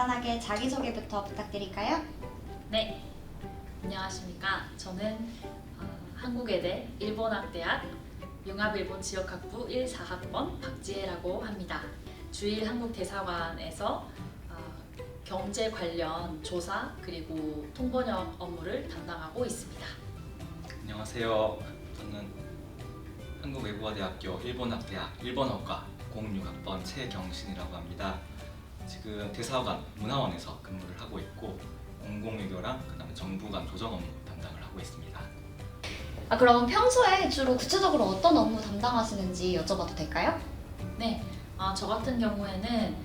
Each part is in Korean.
간단하게 자기소개부터 부탁드릴까요? 네, 안녕하십니까. 저는 한국외대 일본학대학 융합일본 지역학부 1-4학번 박지혜라고 합니다. 주일 한국대사관에서 경제 관련 조사 그리고 통번역 업무를 담당하고 있습니다. 안녕하세요. 저는 한국외국어대학교 일본학대학 일본어과 06학번 최경신이라고 합니다. 지금 대사관 문화원에서 근무를 하고 있고 공공외교랑 그다음에 정부 간 조정 업무 담당을 하고 있습니다. 그럼 평소에 주로 구체적으로 어떤 업무 담당하시는지 여쭤봐도 될까요? 네, 저 같은 경우에는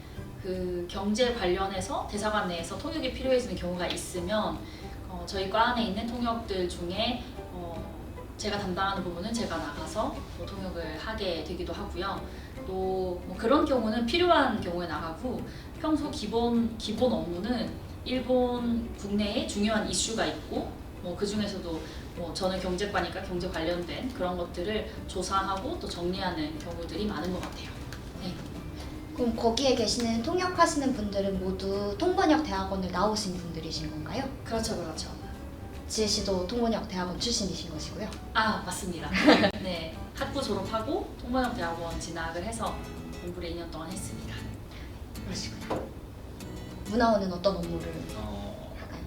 그 경제 관련해서 대사관 내에서 통역이 필요해지는 경우가 있으면 저희 과 안에 있는 통역들 중에 제가 담당하는 부분은 제가 나가서 통역을 하게 되기도 하고요. 또 뭐 그런 경우는 필요한 경우에 나가고 평소 기본 업무는 일본 국내에 중요한 이슈가 있고 그 중에서도 저는 경제과니까 경제 관련된 그런 것들을 조사하고 또 정리하는 경우들이 많은 것 같아요. 네. 그럼 거기에 계시는 통역하시는 분들은 모두 통번역 대학원을 나오신 분들이신 건가요? 그렇죠, 그렇죠. 지혜 씨도 통번역 대학원 출신이신 것이고요. 맞습니다. 네, 학부 졸업하고 통번역 대학원 진학을 해서 공부를 2년 동안 했습니다. 그러시구나. 문화원은 어떤 업무를 할까요?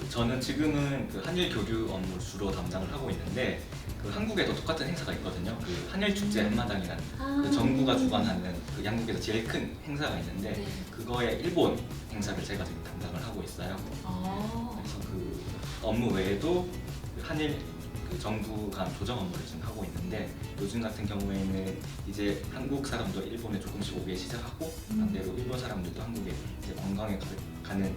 저는 지금은 그 한일 교류 업무를 주로 담당을 하고 있는데 그 한국에도 똑같은 행사가 있거든요. 그 한일 축제 한마당이라는 그 정부가 주관하는 그 양국에서 제일 큰 행사가 있는데 네. 그거의 일본 행사를 제가 지금 담당을 하고 있어요. 그래서 그 업무 외에도 그 한일 그 정부 간 조정 업무를 지금 하고 있는데 요즘 같은 경우에는 이제 한국 사람도 일본에 조금씩 오기 시작하고 반대로 일본 사람들도 한국에 이제 관광에 가는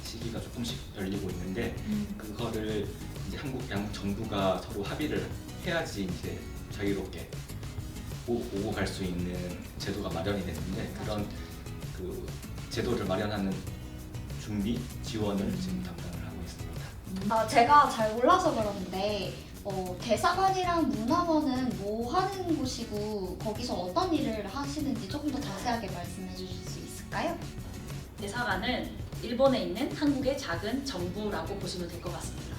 시기가 조금씩 열리고 있는데 그거를 이제 양국 정부가 서로 합의를 해야지 이제 자유롭게 오고 갈 수 있는 제도가 마련이 됐는데 그런 그 제도를 마련하는 준비 지원을 지금 담당을 하고 있습니다. 제가 잘 몰라서 그러는데 대사관이랑 문화원은 뭐 하는 곳이고 거기서 어떤 일을 하시는지 조금 더 자세하게 말씀해 주실 수 있을까요? 대사관은 일본에 있는 한국의 작은 정부라고 보시면 될 것 같습니다.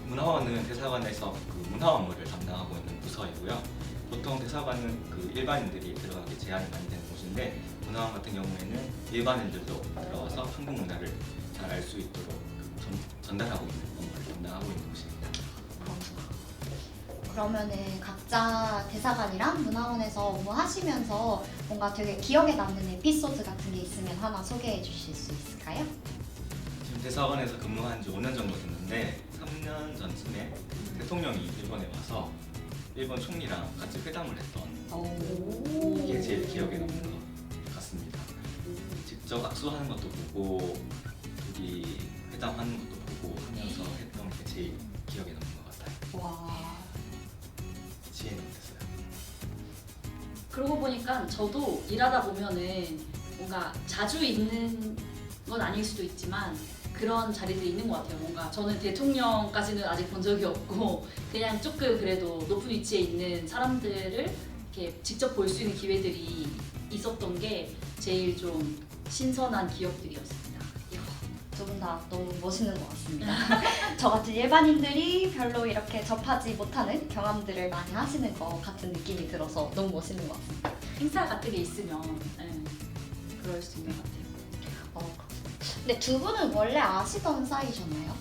문화원은 대사관에서 그 문화 업무를 담당하고 있는 부서이고요. 보통 대사관은 그 일반인들이 들어가기 제한이 많이 되는 곳인데 문화원 같은 경우에는 일반인들도 들어와서 한국 문화를 잘 알 수 있도록 전달하고 있는 업무를 담당하고 있는 곳입니다. 그러면은 각자 대사관이랑 문화원에서 업무하시면서 뭔가 되게 기억에 남는 에피소드 같은 게 있으면 하나 소개해 주실 수 있을까요? 지금 대사관에서 근무한 지 5년 정도 됐는데 3년 전쯤에 대통령이 일본에 와서 일본 총리랑 같이 회담을 했던 게 제일 기억에 남는 것 같습니다. 직접 악수하는 것도 보고 둘이 회담하는 것도 보고 하면서 했던 게 제일 기억에 남는 것 같아요. 와. 지혜는 어땠어요? 그러고 보니까 저도 일하다 보면은 뭔가 자주 있는 건 아닐 수도 있지만 그런 자리들이 있는 것 같아요. 뭔가 저는 대통령까지는 아직 본 적이 없고 그냥 조금 그래도 높은 위치에 있는 사람들을 이렇게 직접 볼 수 있는 기회들이 있었던 게 제일 좀 신선한 기억들이었습니다. 두 분 다 너무 멋있는 것 같습니다. 저 같은 일반인들이 별로 이렇게 접하지 못하는 경험들을 많이 하시는 것 같은 느낌이 들어서 너무 멋있는 것 같습니다. 행사 같은 게 있으면 그럴 수 있는 것 같아요. 근데 두 분은 원래 아시던 사이셨나요?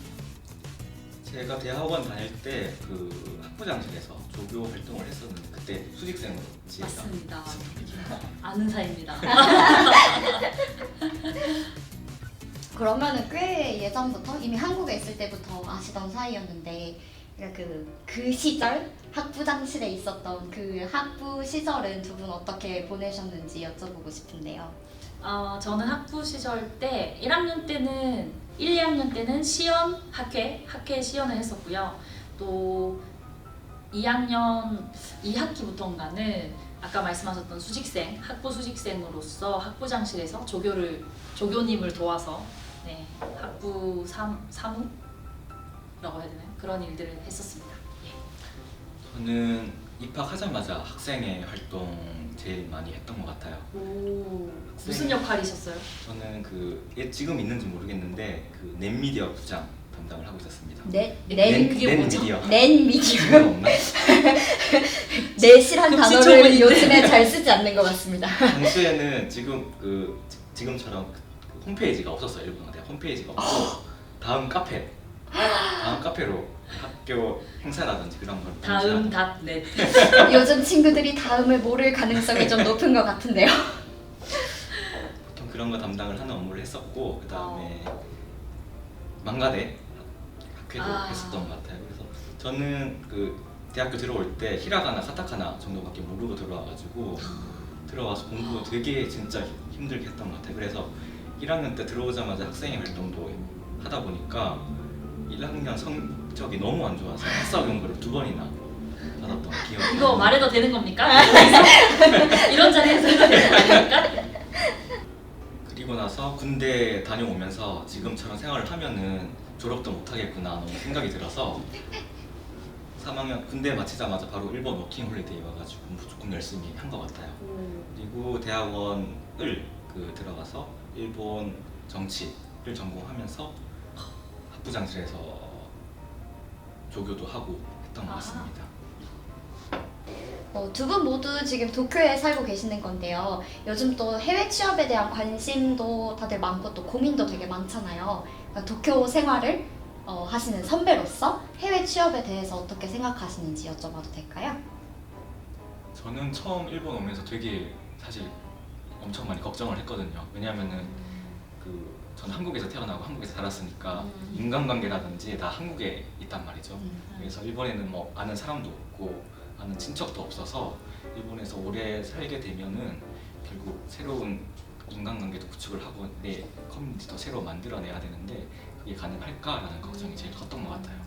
제가 대학원 다닐 때 그 학부장실에서 조교 활동을 했었는데 그때 수직생으로 지혜가 맞습니다. 있었거든요. 아는 사이입니다. 그러면은 꽤 예전부터 이미 한국에 있을 때부터 아시던 사이였는데 그 시절 학부장실에 있었던 그 학부 시절은 두 분 어떻게 보내셨는지 여쭤보고 싶은데요. 저는 학부 시절 때 1학년 때는 1, 2학년 때는 시연 학회 시연을 했었고요. 또 2학년 2학기부터인가는 아까 말씀하셨던 학부 수직생으로서 학부장실에서 조교님을 도와서 학부 사무라고 해야 되나요? 그런 일들을 했었습니다. 저는 입학하자마자 학생회 활동 제일 많이 했던 것 같아요. 오, 무슨 역할이셨어요? 저는 지금 있는지 모르겠는데 그 넷미디어 부장 담당을 하고 있었습니다. 그게 뭐죠? 넷 미디어. 그거 없나? 넷이란 단어를 금시초문인데. 요즘에 잘 쓰지 않는 것 같습니다. 당시에는 지금처럼 그 홈페이지가 없었어요. 일본어 대학 홈페이지가 없고 다음 카페로 학교 행사라든지 그런 걸 다음 닷넷. 요즘 친구들이 다음을 모를 가능성이 좀 높은 것 같은데요. 보통 그런 거 담당을 하는 업무를 했었고 그 다음에 망가대 학회도 했었던 것 같아요. 그래서 저는 그 대학교 들어올 때 히라가나 카타카나 정도밖에 모르고 들어와가지고 들어와서 공부 되게 진짜 힘들게 했던 것 같아요. 그래서 1학년 때 들어오자마자 학생회 활동도 하다 보니까 1학년 성적이 너무 안 좋아서 학사 경고를 2번이나 받았던 기억이. 이거 말해도 되는 겁니까? 이런 자리에서 해도 되는 거 아닙니까? 그리고 나서 군대 다녀오면서 지금처럼 생활을 하면은 졸업도 못 하겠구나 너무 생각이 들어서 3학년 군대 마치자마자 바로 일본 워킹 홀리데이 와가지고 무조건 열심히 한 것 같아요. 그리고 대학원을 들어가서 일본 정치를 전공하면서 학부장실에서 조교도 하고 했던 것 같습니다. 두 분 모두 지금 도쿄에 살고 계시는 건데요. 요즘 또 해외 취업에 대한 관심도 다들 많고 또 고민도 되게 많잖아요. 그러니까 도쿄 생활을 하시는 선배로서 해외 취업에 대해서 어떻게 생각하시는지 여쭤봐도 될까요? 저는 처음 일본 오면서 되게 사실 엄청 많이 걱정을 했거든요. 왜냐하면은 저는 한국에서 태어나고 한국에서 자랐으니까 인간관계라든지 다 한국에 있단 말이죠. 그래서 일본에는 뭐 아는 사람도 없고 아는 친척도 없어서 일본에서 오래 살게 되면은 결국 새로운 인간관계도 구축을 하고 내 커뮤니티도 새로 만들어내야 되는데 그게 가능할까라는 걱정이 제일 컸던 것 같아요.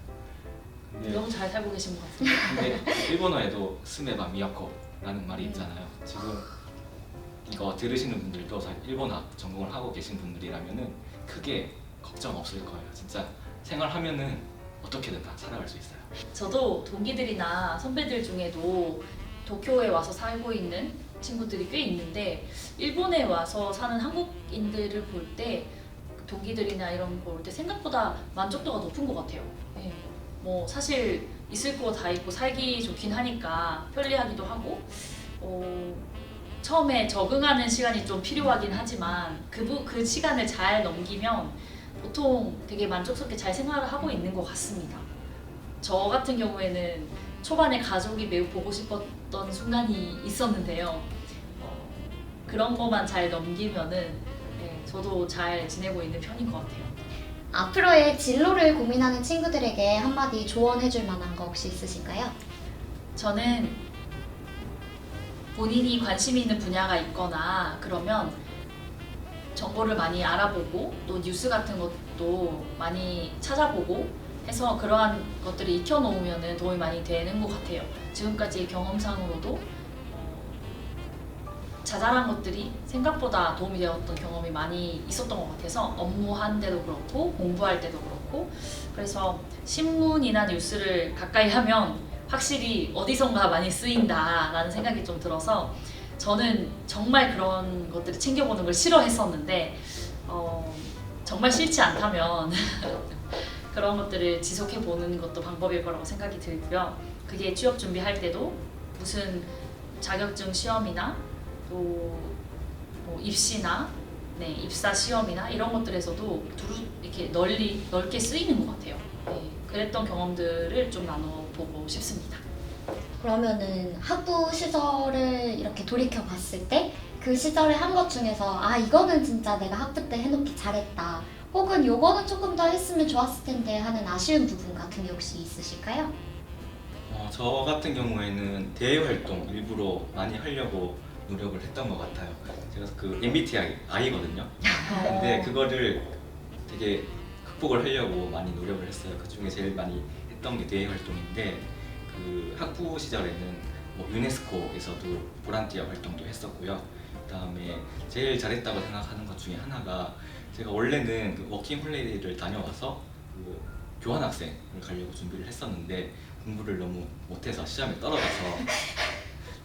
근데 너무 잘 살고 계신 것 같은데. 일본어에도 스메바 미야코라는 말이 있잖아요. 지금 이거 들으시는 분들도 사실 일본어 전공을 하고 계신 분들이라면은 크게 걱정 없을 거예요. 진짜 생활하면은 어떻게든 다 살아갈 수 있어요. 저도 동기들이나 선배들 중에도 도쿄에 와서 살고 있는 친구들이 꽤 있는데 일본에 와서 사는 한국인들을 볼 때 동기들이나 이런 거 볼 때 생각보다 만족도가 높은 것 같아요. 네. 뭐 사실 있을 거 다 있고 살기 좋긴 하니까 편리하기도 하고 처음에 적응하는 시간이 좀 필요하긴 하지만 그 시간을 잘 넘기면 보통 되게 만족스럽게 잘 생활을 하고 있는 것 같습니다. 저 같은 경우에는 초반에 가족이 매우 보고 싶었던 순간이 있었는데요. 그런 것만 잘 넘기면은 저도 잘 지내고 있는 편인 것 같아요. 앞으로의 진로를 고민하는 친구들에게 한마디 조언해줄 만한 거 혹시 있으실까요? 저는 본인이 관심이 있는 분야가 있거나 그러면 정보를 많이 알아보고 또 뉴스 같은 것도 많이 찾아보고 해서 그러한 것들을 익혀놓으면 도움이 많이 되는 것 같아요. 지금까지 경험상으로도 자잘한 것들이 생각보다 도움이 되었던 경험이 많이 있었던 것 같아서 업무할 때도 그렇고 공부할 때도 그렇고 그래서 신문이나 뉴스를 가까이 하면 확실히 어디선가 많이 쓰인다라는 생각이 좀 들어서 저는 정말 그런 것들을 챙겨보는 걸 싫어했었는데 정말 싫지 않다면 그런 것들을 지속해보는 것도 방법일 거라고 생각이 들고요. 그게 취업 준비할 때도 무슨 자격증 시험이나 또 뭐 입시나 입사 시험이나 이런 것들에서도 이렇게 넓게 쓰이는 것 같아요. 그랬던 경험들을 좀 나눠보고 싶습니다. 그러면은 학부 시절을 이렇게 돌이켜 봤을 때 그 시절에 한 것 중에서 이거는 진짜 내가 학부 때 해놓기 잘했다 혹은 요거는 조금 더 했으면 좋았을 텐데 하는 아쉬운 부분 같은 게 혹시 있으실까요? 저 같은 경우에는 대외 활동 일부러 많이 하려고 노력을 했던 것 같아요. 제가 MBTI I거든요. 근데 그거를 되게 극복을 하려고 많이 노력을 했어요. 그 중에 제일 많이 했던 게 대외 활동인데 학부 시절에는 유네스코에서도 보란티아 활동도 했었고요. 그다음에 제일 잘했다고 생각하는 것 중에 하나가 제가 원래는 워킹 홀리데이를 다녀와서 교환학생을 가려고 준비를 했었는데 공부를 너무 못해서 시험에 떨어져서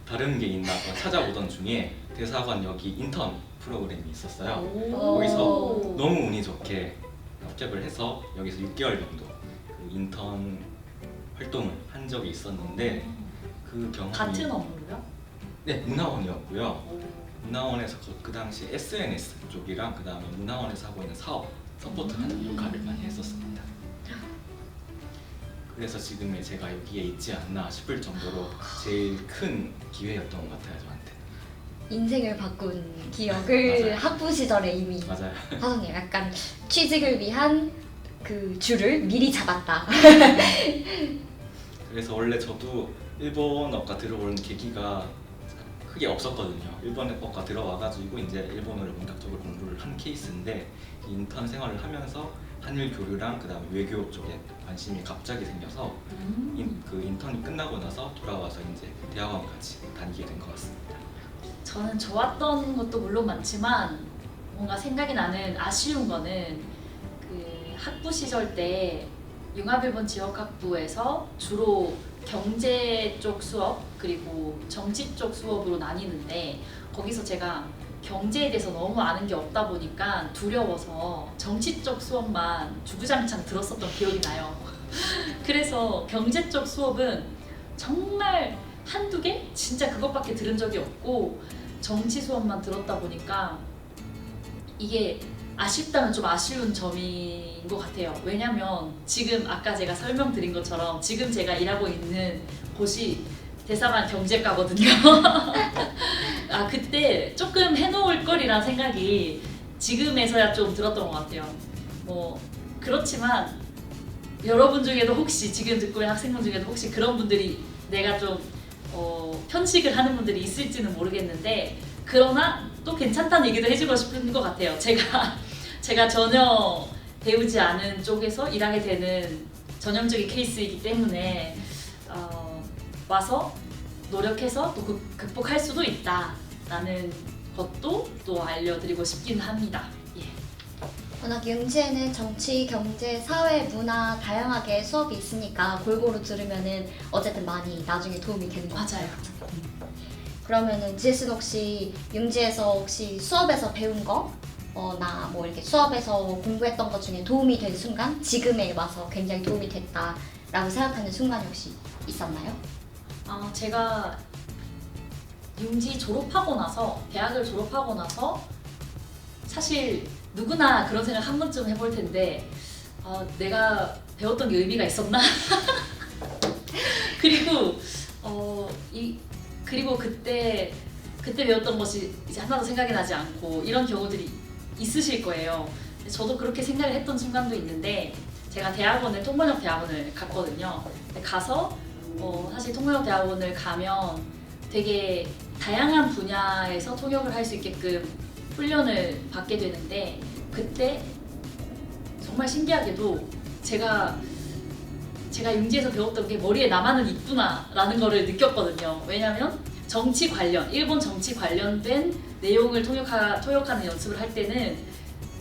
다른 게 있나 봐 찾아보던 중에 대사관역이 인턴 프로그램이 있었어요. 거기서 너무 운이 좋게 합격을 해서 여기서 6개월 정도 그 인턴 활동을 한 적이 있었는데 그 경험이 같은 업무로요? 네, 문화원이었고요. 문화원에서 그 당시 SNS 쪽이랑 그 다음에 문화원에서 하고 있는 사업 서포트하는 역할을 많이 했었습니다. 그래서 지금의 제가 여기에 있지 않나 싶을 정도로 제일 큰 기회였던 것 같아요, 저한테. 인생을 바꾼 기억을 맞아요. 학부 시절에 이미 맞아요. 하셨네요. 약간 취직을 위한 그 줄을 미리 잡았다. 그래서 원래 저도 일본어과 들어오는 계기가 크게 없었거든요. 일본어과 들어와가지고 이제 일본어를 본격적으로 공부를 한 케이스인데 이 인턴 생활을 하면서 한일 교류랑 그 다음에 외교 쪽에 관심이 갑자기 생겨서 그 인턴이 끝나고 나서 돌아와서 이제 대학원까지 다니게 된 것 같습니다. 저는 좋았던 것도 물론 많지만 뭔가 생각이 나는 아쉬운 거는 그 학부 시절 때 융합일본 지역학부에서 주로 경제 쪽 수업 그리고 정치 쪽 수업으로 나뉘는데 거기서 제가 경제에 대해서 너무 아는 게 없다 보니까 두려워서 정치 쪽 수업만 주구장창 들었었던 기억이 나요. 그래서 경제 쪽 수업은 정말 한두 개? 진짜 그것밖에 들은 적이 없고 정치 수업만 들었다 보니까 이게 아쉽다면 좀 아쉬운 점인 것 같아요. 왜냐면 지금 아까 제가 설명드린 것처럼 지금 제가 일하고 있는 곳이 대사관 경제과거든요. 아 그때 조금 해놓을 거리란 생각이 지금에서야 좀 들었던 것 같아요. 뭐 그렇지만 여러분 중에도 혹시 지금 듣고 있는 학생분 중에도 혹시 그런 분들이 내가 좀 편식을 하는 분들이 있을지는 모르겠는데 그러나 또 괜찮다는 얘기도 해주고 싶은 것 같아요. 제가 전혀 배우지 않은 쪽에서 일하게 되는 전형적인 케이스이기 때문에 와서 노력해서 또 극복할 수도 있다라는 것도 또 알려드리고 싶긴 합니다. 예. 워낙 융지에는 정치, 경제, 사회, 문화 다양하게 수업이 있으니까 골고루 들으면은 어쨌든 많이 나중에 도움이 되는 것 같아요. 맞아요. 그러면은 지혜씨는 혹시 융지에서 혹시 수업에서 배운 거 나 뭐 이렇게 수업에서 공부했던 것 중에 도움이 된 순간 지금에 와서 굉장히 도움이 됐다라고 생각하는 순간이 혹시 있었나요? 제가 융지 졸업하고 나서 대학을 졸업하고 나서 사실 누구나 그런 생각 한 번쯤 해볼 텐데 내가 배웠던 게 의미가 있었나? 그리고 그리고 그때 배웠던 것이 이제 하나도 생각이 나지 않고 이런 경우들이 있으실 거예요. 저도 그렇게 생각을 했던 순간도 있는데 제가 통번역 대학원을 갔거든요. 근데 가서 사실 통번역 대학원을 가면 되게 다양한 분야에서 통역을 할 수 있게끔 훈련을 받게 되는데 그때 정말 신기하게도 제가 융지에서 배웠던 게 머리에 남아는 있구나라는 거를 느꼈거든요. 왜냐면 일본 정치 관련된 내용을 통역하는 연습을 할 때는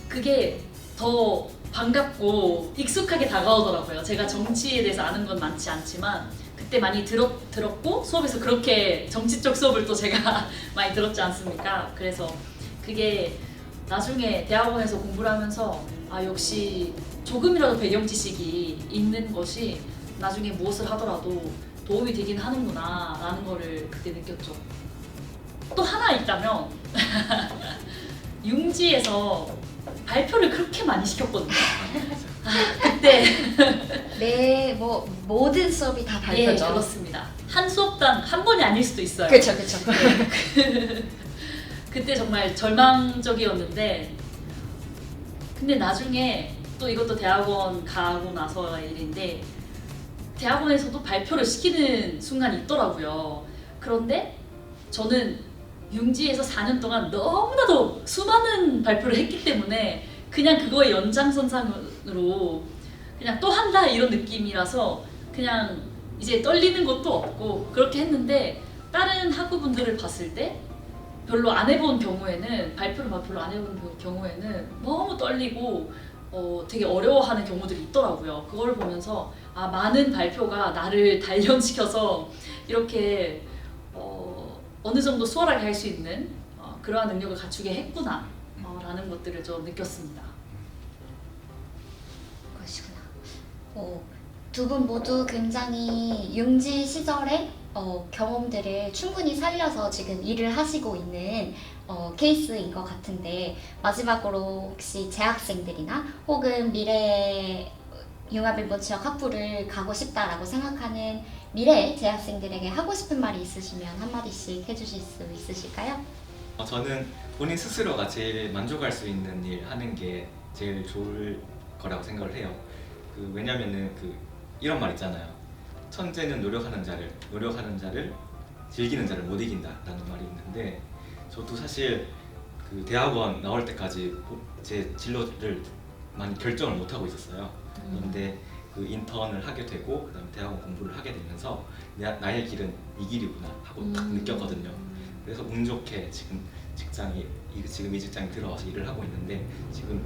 그게 더 반갑고 익숙하게 다가오더라고요. 제가 정치에 대해서 아는 건 많지 않지만 그때 많이 들었고 수업에서 그렇게 정치 쪽 수업을 또 제가 많이 들었지 않습니까? 그래서 그게 나중에 대학원에서 공부를 하면서 역시 조금이라도 배경 지식이 있는 것이 나중에 무엇을 하더라도 도움이 되긴 하는구나 라는 거를 그때 느꼈죠. 또 하나 있다면 융지에서 발표를 그렇게 많이 시켰거든요. 그때 모든 수업이 다 발표죠. 예, 그렇습니다. 한 수업당 한 번이 아닐 수도 있어요. 그렇죠. 그때 정말 절망적이었는데 근데 나중에 또 이것도 대학원 가고 나서의 일인데 대학원에서도 발표를 시키는 순간이 있더라고요. 그런데 저는 융지에서 4년 동안 너무나도 수많은 발표를 했기 때문에 그냥 그거의 연장선상으로 그냥 또 한다 이런 느낌이라서 그냥 이제 떨리는 것도 없고 그렇게 했는데 다른 학우분들을 봤을 때 별로 안 해본 경우에는 발표를 별로 안 해본 경우에는 너무 떨리고 되게 어려워하는 경우들이 있더라고요. 그걸 보면서 많은 발표가 나를 단련시켜서 이렇게 어느 정도 수월하게 할 수 있는 그러한 능력을 갖추게 했구나 라는 것들을 좀 느꼈습니다. 그러시구나. 두 분 모두 굉장히 융지 시절의 경험들을 충분히 살려서 지금 일을 하시고 있는 케이스인 것 같은데, 마지막으로 혹시 재학생들이나 혹은 미래에 융합일본 지역 학부를 가고 싶다라고 생각하는 미래의 재학생들에게 하고 싶은 말이 있으시면 한마디씩 해주실 수 있으실까요? 저는 본인 스스로가 제일 만족할 수 있는 일 하는 게 제일 좋을 거라고 생각을 해요. 왜냐면은 이런 말 있잖아요. 천재는 노력하는 자를 즐기는 자를 못 이긴다라는 말이 있는데, 저도 사실 대학원 나올 때까지 제 진로를 많이 결정을 못 하고 있었어요. 그런데 인턴을 하게 되고 그다음에 대학원 공부를 하게 되면서 나의 길은 이 길이구나 하고 딱 느꼈거든요. 그래서 운 좋게 지금 이 직장에 들어와서 일을 하고 있는데, 지금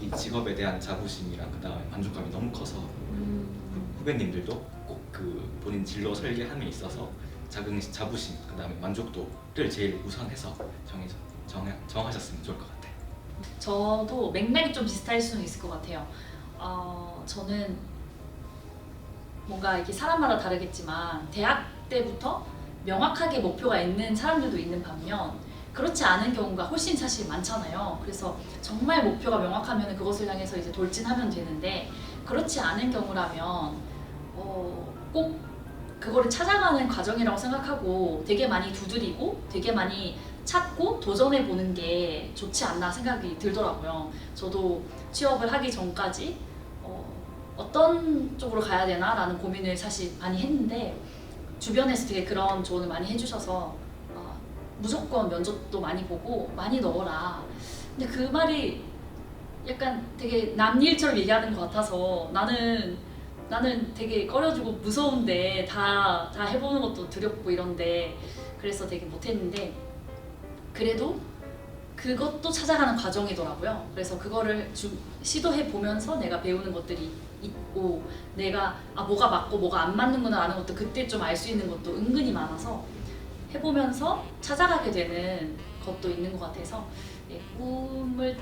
이 직업에 대한 자부심이랑 그다음에 만족감이 너무 커서 후배님들도 꼭 본인 진로 설계함에 있어서 자부심 그다음에 만족도를 제일 우선해서 정하셨으면 좋을 것 같아요. 저도 맥락이 좀 비슷할 수는 있을 것 같아요. 저는 뭔가 이렇게 사람마다 다르겠지만 대학 때부터 명확하게 목표가 있는 사람들도 있는 반면, 그렇지 않은 경우가 훨씬 사실 많잖아요. 그래서 정말 목표가 명확하면 그것을 향해서 이제 돌진하면 되는데, 그렇지 않은 경우라면 꼭 그거를 찾아가는 과정이라고 생각하고 되게 많이 두드리고 되게 많이 찾고 도전해 보는 게 좋지 않나 생각이 들더라고요. 저도 취업을 하기 전까지 어떤 쪽으로 가야 되나 라는 고민을 사실 많이 했는데, 주변에서 되게 그런 조언을 많이 해주셔서 무조건 면접도 많이 보고 많이 넣어라. 근데 그 말이 약간 되게 남 일처럼 얘기하는 것 같아서 나는 되게 꺼려지고 무서운데 다 해보는 것도 두렵고 이런데, 그래서 되게 못했는데, 그래도 그것도 찾아가는 과정이더라고요. 그래서 그거를 시도해 보면서 내가 배우는 것들이 있고, 내가 뭐가 맞고 뭐가 안 맞는구나 라는 것도 그때 좀 알 수 있는 것도 은근히 많아서 해보면서 찾아가게 되는 것도 있는 것 같아서, 꿈을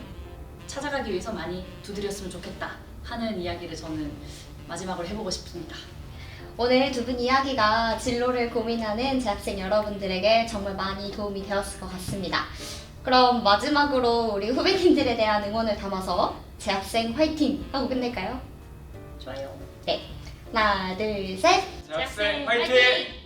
찾아가기 위해서 많이 두드렸으면 좋겠다 하는 이야기를 저는 마지막으로 해보고 싶습니다. 오늘 두 분 이야기가 진로를 고민하는 재학생 여러분들에게 정말 많이 도움이 되었을 것 같습니다. 그럼 마지막으로 우리 후배님들에 대한 응원을 담아서 재학생 화이팅! 하고 끝낼까요? 좋아요. 네, 하나 둘 셋! 재학생 화이팅!